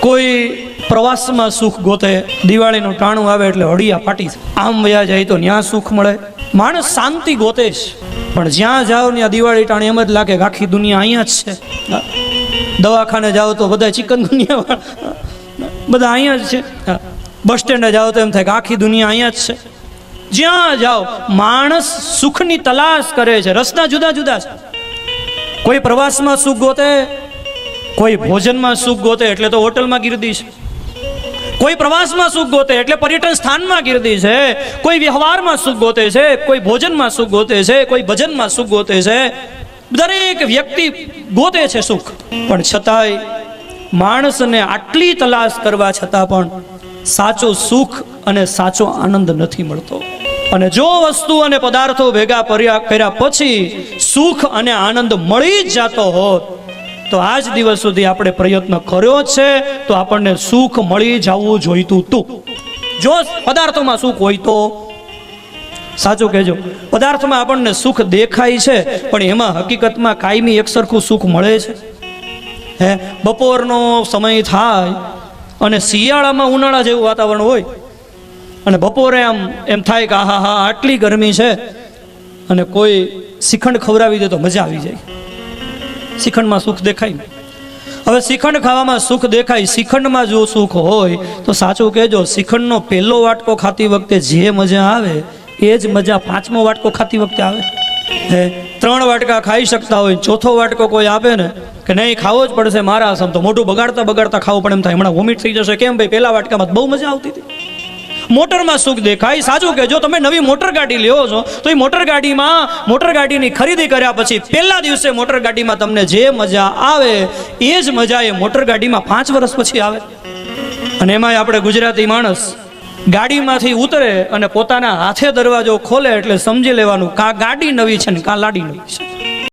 કોઈ પ્રવાસમાં સુખ ગોતે, દિવાળીનું ટાણું આવે એટલે હળિયા ફાટી જાય, આમ વયા જાય તો ત્યાં સુખ મળે. માણસ શાંતિ ગોતે છે, પણ જ્યાં જાઓ ત્યાં દિવાળી ટાણે એમ જ લાગે કે આખી દુનિયા અહીંયા જ છે. દવાખાને જાઓ તો બધા ચિકન દુનિયા બધા અહીંયા જ છે. બસ સ્ટેન્ડે જાઓ તો એમ થાય કે આખી દુનિયા અહીંયા જ છે. જ્યાં જાઓ માણસ સુખની તલાશ કરે છે. રસ્તા જુદા જુદા છે. કોઈ પ્રવાસમાં સુખ ગોતે, કોઈ ભોજનમાં સુખ ગોતે એટલે તો હોટલમાં ગીરદી છે. કોઈ પ્રવાસમાં સુખ ગોતે એટલે પર્યટન સ્થાનમાં ગીરદી છે. કોઈ વ્યવહારમાં સુખ ગોતે છે, કોઈ ભોજનમાં સુખ ગોતે છે, કોઈ ભજનમાં સુખ ગોતે છે. દરેક વ્યક્તિ ગોતે છે સુખ, પણ છતાંય માણસને આટલી તલાશ કરવા છતાં પણ સાચો સુખ અને સાચો આનંદ નથી મળતો. અને જો વસ્તુ અને પદાર્થો ભેગા કર્યા પછી સુખ અને આનંદ મળી જ જાતો હોત તો આજ દિવસ સુધી આપણે પ્રયત્ન કર્યો છે તો આપણને સુખ મળી જવું જોઈતું હતું. જો પદાર્થોમાં સુખ હોય તો સાચું કહેજો, પદાર્થમાં આપણને સુખ દેખાય છે પણ એમાં હકીકતમાં કાયમી એકસરખું સુખ મળે છે? હે, બપોરનો સમય થાય અને શિયાળામાં ઉનાળા જેવું વાતાવરણ હોય અને બપોરે આમ એમ થાય કે આહા હા આટલી ગરમી છે અને કોઈ શ્રીખંડ ખવડાવી દે તો મજા આવી જાય. શ્રીખંડમાં સુખ દેખાય. હવે શ્રીખંડ ખાવામાં સુખ દેખાય, શ્રીખંડમાં જો સુખ હોય તો સાચું કહેજો, શ્રીખંડનો પહેલો વાટકો ખાતી વખતે જે મજા આવે એ જ મજા 5મો વાટકો ખાતી વખતે આવે. હે, 3 વાટકા ખાઈ શકતા હોય, 4થો વાટકો કોઈ આપે ને કે નહીં ખાવો જ પડશે મારા આસમ, તો મોઢું બગાડતા બગાડતા ખાવું પડે એમ થાય હમણાં વોમિટ થઈ જશે. કેમ ભાઈ, પહેલા વાટકામાં બહુ મજા આવતી હતી. મોટરમાં સુખ દેખાય. સાચું કે જો તમે નવી મોટર ગાડી લ્યો છો તો એ મોટર ગાડીની ખરીદી કર્યા પછી પહેલા દિવસે મોટર ગાડીમાં તમને જે મજા આવે એ જ મજા એ મોટર ગાડીમાં 5 વર્ષ પછી આવે. અને એમાંય આપણે ગુજરાતી માણસ ગાડીમાંથી ઉતરે અને પોતાના હાથે દરવાજો ખોલે એટલે સમજી લેવાનું કાં ગાડી નવી છે ને કાં લાડી નવી છે.